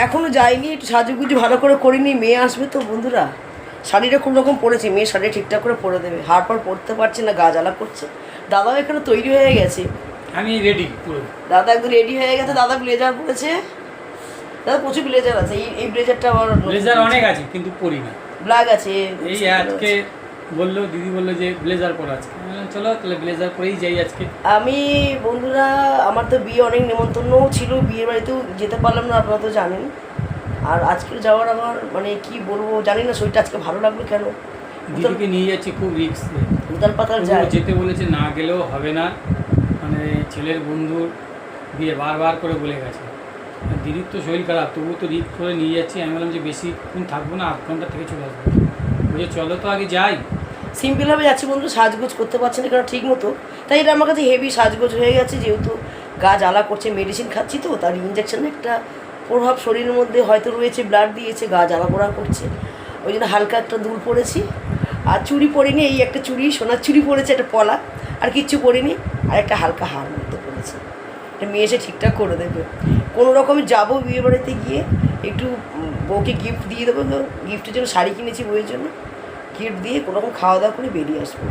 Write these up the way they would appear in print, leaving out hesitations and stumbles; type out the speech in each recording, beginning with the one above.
এখনও যাইনি, একটু সাজুগুজু ভালো করে করিনি, মেয়ে আসবে তো বন্ধুরা। শাড়িটা কোনো রকম পরেছে, মেয়ে শাড়ি ঠিকঠাক করে পরে দেবে, হাড় পাড় পরতে পারছে না, গা জ্বালা করছে। দাদাও এখানে তৈরি হয়ে গেছে, আমি রেডি পুরো। দাদা একদম রেডি হয়ে গেছে, দাদা ব্লেজার পরেছে, দাদা প্রচুর ব্লেজার আছে। এই ব্লেজারটা আমার ব্লেজার অনেক আছে কিন্তু পরি না, ব্ল্যাক আছে। এই আজকে বললো, দিদি বললো যে ব্লেজার পরা আছে, চলো তাহলে ব্লেজার পরেই যাই আজকে। আমি বন্ধুরা আমার তো বিয়ে অনেক নেমন্তন্নও ছিল, বিয়ের বাড়িতেও যেতে পারলাম না, আপনারা তো জানেন। আর আজকে যাওয়ার আমার মানে কি বলবো জানি না, শরীরটা আজকে ভালো লাগলো কেন। দিদিকে নিয়ে যাচ্ছি খুব রিস্ক, উতাল পাতাল যায়, যেতে বলেছে, না গেলেও হবে না, মানে ছেলের বন্ধুর বিয়ে বারবার করে বলে গেছে। দিদির তো শরীর খারাপ, তবুও তো রিস্ক করে নিয়ে যাচ্ছি। আমি বললাম যে বেশিক্ষণ থাকবো না, 8 ঘন্টা থেকে চলে আসবো। বলছে চলো তো আগে যাই। সিম্পলভাবে যাচ্ছি বন্ধু, সাজগোজ করতে পারছি না কারণ ঠিক মতো, তাই এটা আমার কাছে হেভি সাজগোজ হয়ে গেছে। যেহেতু গা জ্বালা করছে, মেডিসিন খাচ্ছি তো, তার ইঞ্জেকশনের একটা প্রভাব শরীরের মধ্যে হয়তো রয়েছে, ব্লাড দিয়েছে, গা জ্বালা পোড়া করছে, ওই জন্য হালকা একটা দুল পরেছি। আর চুড়ি পরিনি, এই একটা চুড়ি, সোনার চুড়ি পরেছে, একটা পলা, আর কিচ্ছু পরিনি। আর একটা হালকা হার মধ্যে পরেছি, এটা মেয়ে এসে ঠিকঠাক করে দেবে। কোনো রকমে যাবো বিয়ে বাড়িতে গিয়ে একটু বউকে গিফট দিয়ে দেবো, গিফটের জন্য শাড়ি কিনেছি বউয়ের জন্য, গিফট দিয়ে কোনোরকম খাওয়া দাওয়া করে বেরিয়ে আসবো।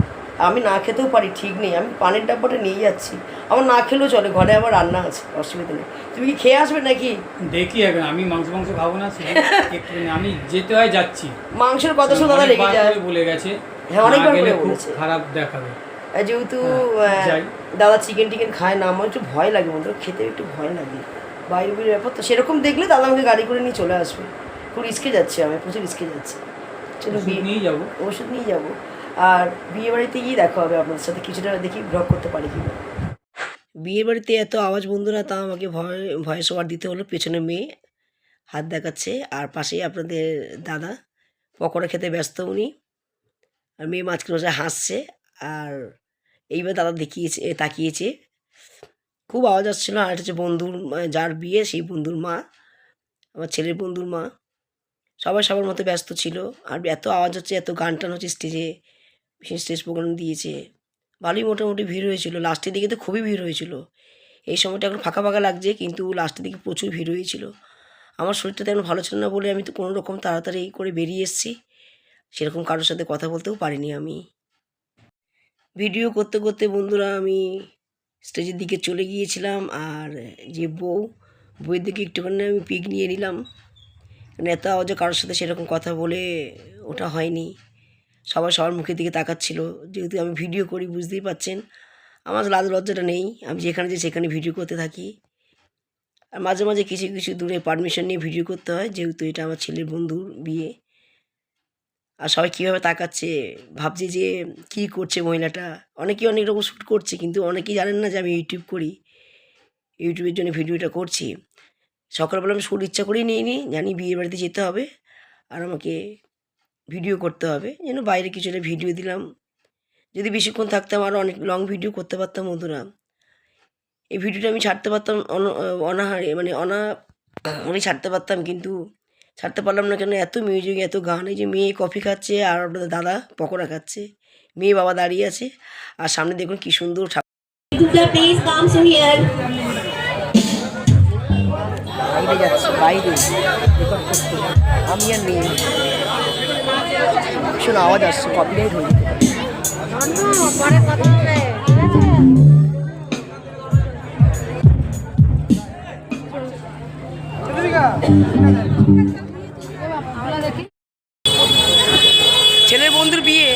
আমি না খেতেও পারি, ঠিক নেই, আমি পানের ডাব্বাটা নিয়ে যাচ্ছি, আমার না খেলেও চলে, ঘরে আবার রান্না আছে, অসুবিধা নেই। তুমি কি খেয়ে আসবে নাকি? দেখি এখন, আমি মাংস খাবো না, আমি যেতে হয় যাচ্ছি। মাংসের কথা শুনে দাদা লেগে যায়, বলে গেছে। হ্যাঁ অনেকবার করে বলেছে, খারাপ দেখাবে। যেহেতু দাদা চিকেন টিকেন খায় না, আমার একটু ভয় লাগে বন্ধু, খেতে একটু ভয় লাগে, বাইরে বাইরে ব্যাপার তো। সেরকম দেখলে দাদা আমাকে গাড়ি করে নিয়ে চলে আসবে, খুব রিস্কে যাচ্ছে, আমি প্রচুর রিস্কে যাচ্ছি। চলো নিয়ে যাবো, ওষুধ নিয়ে যাবো। আর বিয়ে বাড়িতে গিয়ে দেখা হবে আপনাদের সাথে, কিছুটা দেখি ব্লগ করতে পারি কিনা। বিয়ে বাড়িতে এত আওয়াজ বন্ধুরা, তা আমাকে ভয়েস ওভার দিতে হলো। পেছনে মেয়ে হাত দেখাচ্ছে, আর পাশেই আপনাদের দাদা পকোড়া খেতে ব্যস্ত উনি, আর মেয়ে মাঝখানে বসে হাসছে। আর এইবার দাদা তাকিয়েছে, খুব আওয়াজ আসছিলো। আর এটা হচ্ছে বন্ধুর, যার বিয়ে সেই বন্ধুর মা, আমার ছেলের বন্ধুর মা, সবাই সবার মতো ব্যস্ত ছিল। আর এত আওয়াজ হচ্ছে, এত গান টান হচ্ছে স্টেজে, বিশেষ স্টেজ প্রোগ্রাম দিয়েছে, ভালোই মোটামুটি ভিড় হয়েছিল। লাস্টের দিকে তো খুবই ভিড় হয়েছিল, এই সময়টা এখন ফাঁকা ফাঁকা লাগছে, কিন্তু লাস্টের দিকে প্রচুর ভিড় হয়েছিল। আমার শরীরটা তেমন ভালো ছিল না বলে আমি তো কোনো রকম তাড়াতাড়ি করে বেরিয়ে এসেছি, সেরকম কারোর সাথে কথা বলতেও পারিনি। আমি ভিডিও করতে করতে বন্ধুরা আমি স্টেজের দিকে চলে গিয়েছিলাম, আর যে বউয়ের দিকে একটুখানি আমি পিক নিয়ে নিলাম, মানে এত আওয়াজে কারোর সাথে সেরকম কথা বলে ওটা হয়নি। সবাই সবার মুখের দিকে তাকাচ্ছিল, যেহেতু আমি ভিডিও করি বুঝতেই পারছেন, আমার লাজ লজ্জাটা নেই, আমি যেখানে যাই সেখানে ভিডিও করতে থাকি। আর মাঝে মাঝে কিছু কিছু দূরে পারমিশন নিয়ে ভিডিও করতে হয়, যেহেতু এটা আমার ছেলের বন্ধুর বিয়ে। আর সবাই কীভাবে তাকাচ্ছে, ভাবছি যে কী করছে মহিলাটা, অনেকেই অনেক রকম শ্যুট করছে, কিন্তু অনেকেই জানেন না যে আমি ইউটিউব করি, ইউটিউবের জন্য ভিডিওটা করছি। সকালবেলা আমি শ্যুট ইচ্ছা করেই নিইনি, জানি বিয়ে বাড়িতে যেতে হবে আর আমাকে ভিডিও করতে হবে, যেন বাইরে কিছুটা ভিডিও দিলাম। যদি বেশিক্ষণ থাকতাম আরও অনেক লং ভিডিও করতে পারতাম বন্ধুরা, এই ভিডিওটা আমি ছাড়তে পারতাম অনাহারে, মানে ছাড়তে পারতাম, কিন্তু ছাড়তে পারলাম না কেন, এত মিউজিক, এত গান। এই যে মেয়ে কফি খাচ্ছে আর আপনাদের দাদা পকোড়া খাচ্ছে, মেয়ে বাবা দাঁড়িয়ে আছে, আর সামনে দেখুন কি সুন্দর বাইরে যাচ্ছে, বাইরে আমি আর মেয়ে, ভীষণ আওয়াজ আসছে, কপিরাইট হয়ে যেতে পারে। ছেলের বন্ধুর বিয়ে,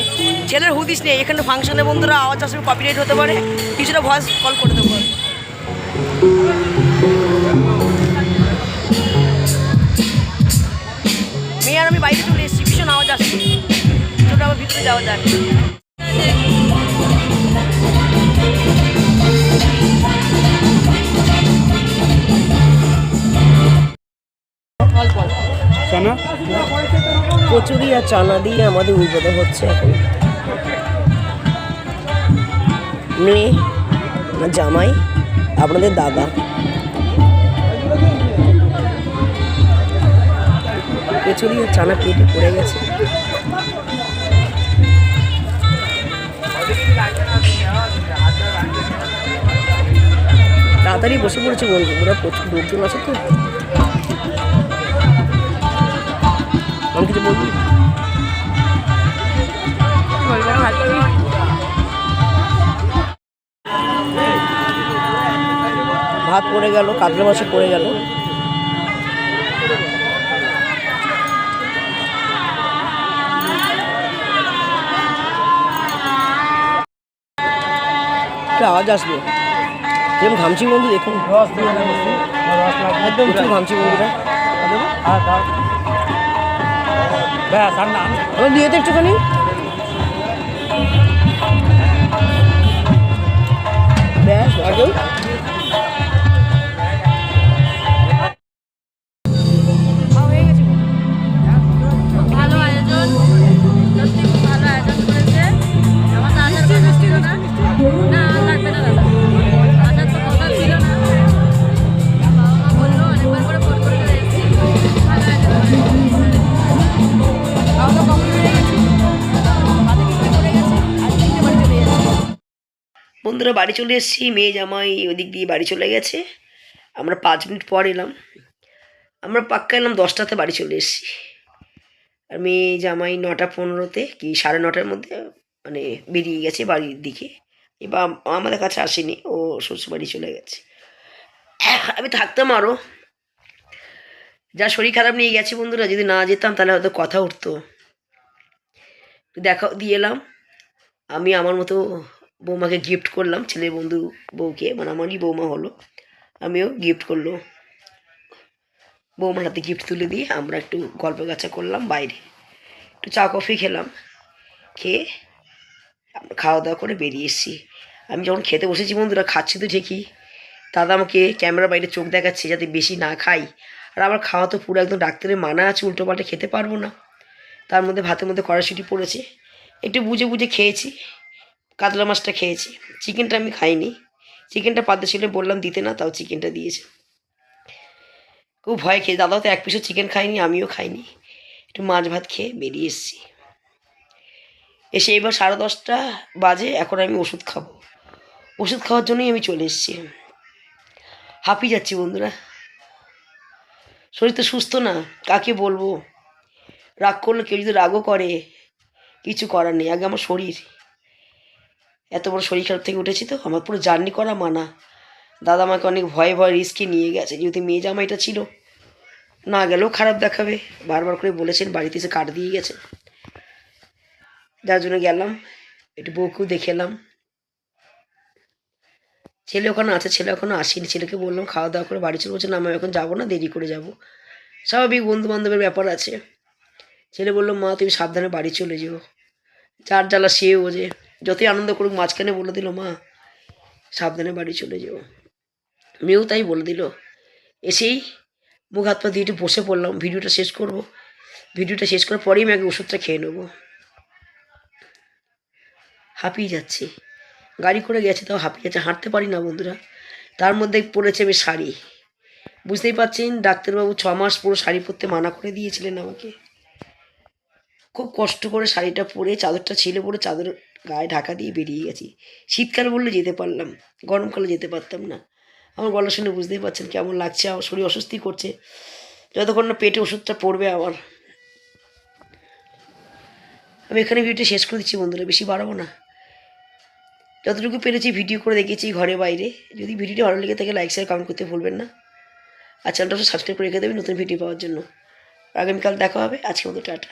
ছেলের হুদিস নেই, এখানে ফাংশনে বন্ধুরা আওয়াজ আসবে, কপিরাইট হতে পারে, কিছুটা ভয়েস কল করে দেবো। মেয়ে আর আমি বাইরে চলে এসেছি, ভীষণ আওয়াজ আসছে, ছোটো আবার ভিতরে যাওয়া যাক। কচুরি আর চানা দিয়ে আমাদের উদ্বোধন হচ্ছে এখন। মেয়ে জামাই আপনাদের দাদা, কচুরি আর চানা পেটে পড়ে গেছে। তাড়াতাড়ি বসে পড়েছে বলবো, ওরা প্রচুর লোকজন আছে তো। কিছু বলবি? ভাত পড়ে গেল, কাতলা মাছে পড়ে গেল। একটা আওয়াজ আসবে, যেরকম ঘামছি বন্ধু, দেখুন একদম প্রচুর ঘামছি বন্ধুরা। দিয়ে তো একটুখানি। ব্যাস একদম। ভালো আয়োজন, সত্যি খুব ভালো আয়োজন করেছে। আমার তো আসার কথা ছিল না, না লাগবে না দাদা, আসার তো কথা ছিল না। বাবা মা বললো, অনেকবার করে ফোন করে এসেছি, ভালো আয়োজন করেছে। খাওয়া দাওয়া কমপ্লিট হয়ে গেছে, হাতে কিছু পড়ে গেছে, আর তিনটে বাড়ি চলে যাচ্ছে। বন্ধুরা বাড়ি চলে এসেছি, মেয়ে জামাই ওদিক দিয়ে বাড়ি চলে গেছে। আমরা 5 মিনিট পর এলাম। আমরা পাক্কা এলাম 10টাতে বাড়ি চলে এসেছি। আর মেয়ে জামাই 9:15-তে কি 9:30-র মধ্যে মানে বেরিয়ে গেছে বাড়ির দিকে। এবার আমাদের কাছে আসেনি, ও শ্বশুর বাড়ি চলে গেছে। আমি থাকতাম আরও, যা শরীর খারাপ নিয়ে গেছে বন্ধুরা, যদি না যেতাম তাহলে হয়তো কথা উঠতো। দেখা দিয়ে এলাম। আমি আমার মতো বৌমাকে গিফট করলাম, ছেলের বন্ধু বউকে, মানে আমারই বৌমা হলো, আমিও গিফট করলো। বৌমার হাতে গিফট তুলে দিয়ে আমরা একটু গল্প গাছা করলাম বাইরে, একটু চা কফি খেলাম। খেয়ে আমরা খাওয়া দাওয়া করে বেরিয়ে এসেছি। আমি যখন খেতে বসেছি বন্ধুরা, খাচ্ছি তো ঠিকই, দাদা আমাকে ক্যামেরা বাইরে চোখ দেখাচ্ছে যাতে বেশি না খাই। আর আমার খাওয়া তো পুরো একদম ডাক্তারের মানা আছে, উল্টো পাল্টে খেতে পারবো না। তার মধ্যে ভাতের মধ্যে কড়াইশুঁটি পড়েছে, একটু বুঝে বুঝে খেয়েছি। কাতলা মাছটা খেয়েছি, চিকেনটা আমি খাইনি। চিকেনটা পাতে ছিল, বললাম দিতে না, তাও চিকেনটা দিয়েছে। খুব ভয় খেয়ে, দাদাও তো এক পিসও চিকেন খাইনি, আমিও খাইনি। একটু মাছ ভাত খেয়ে বেরিয়ে এসেছি। এসে এবার 10:30 বাজে, এখন আমি ওষুধ খাবো। ওষুধ খাওয়ার জন্যই আমি চলে এসেছি। হাঁপিয়ে যাচ্ছি বন্ধুরা, শরীর তো সুস্থ না, কাকে বলবো। রাগ করলে কেউ যদি রাগও করে, কিছু করার নেই। আগে আমার শরীর, এত বড় শরীর খারাপ থেকে উঠেছি তো, আমার পুরো জার্নি করা মানা। দাদা আমাকে অনেক ভয়ে ভয়ে রিস্কে নিয়ে গেছে, যেহেতু মেয়ে জামাইটা ছিল, না গেলেও খারাপ দেখাবে, বারবার করে বলেছেন, বাড়িতে এসে কার্ড দিয়ে গেছে, যার জন্য গেলাম। একটু বউকেও দেখে এলাম। ছেলে ওখানে আছে, ছেলে এখনও আসেনি। ছেলেকে বললাম খাওয়া দাওয়া করে বাড়ি চলে, বলছে না আমি এখন যাবো না, দেরি করে যাব। স্বাভাবিক, বন্ধু বান্ধবের ব্যাপার আছে। ছেলে বললো মা তুমি সাবধানে বাড়ি চলে যেও। যার জ্বালা সেও, যে যতই আনন্দ করুক মাঝখানে বলে দিল মা সাবধানে বাড়ি চলে যেও। মেয়েও তাই বলে দিল। এসেই মুখ হাত পা দিয়ে একটু বসে পড়লাম, ভিডিওটা শেষ করব। ভিডিওটা শেষ করার পরেই আমি আগে ওষুধটা খেয়ে নেবো। হাঁপিয়ে যাচ্ছি, গাড়ি করে গেছে তাও হাঁপিয়ে যাচ্ছে, হাঁটতে পারি না বন্ধুরা। তার মধ্যে পড়েছে আমি শাড়ি, বুঝতেই পারছেন ডাক্তারবাবু 6 মাস পুরো শাড়ি পরতে মানা করে দিয়েছিলেন আমাকে। খুব কষ্ট করে শাড়িটা পরে, চাদরটা ছিলে পরে, চাদর গায়ে ঢাকা দিয়ে বেরিয়ে গেছি। শীতকাল বললে যেতে পারলাম, গরমকালে যেতে পারতাম না। আমার গলা শুনে বুঝতেই পারছেন কেমন লাগছে, আমার শরীর অস্বস্তি করছে, যতক্ষণ না পেটে ওষুধটা পড়বে আমার। আমি এখানে ভিডিওটা শেষ করে দিচ্ছি বন্ধুরা, বেশি বাড়াবো না। যতটুকু পেরেছি ভিডিও করে দেখিয়েছি ঘরে বাইরে। যদি ভিডিওটি ভালো লেগে থাকে লাইক শেয়ার কমেন্ট করতে ভুলবেন না। আর চ্যানেলটা সাবস্ক্রাইব করে রেখে দেবেন নতুন ভিডিও পাওয়ার জন্য। আগামীকাল দেখা হবে, আজকের মতো টাটা।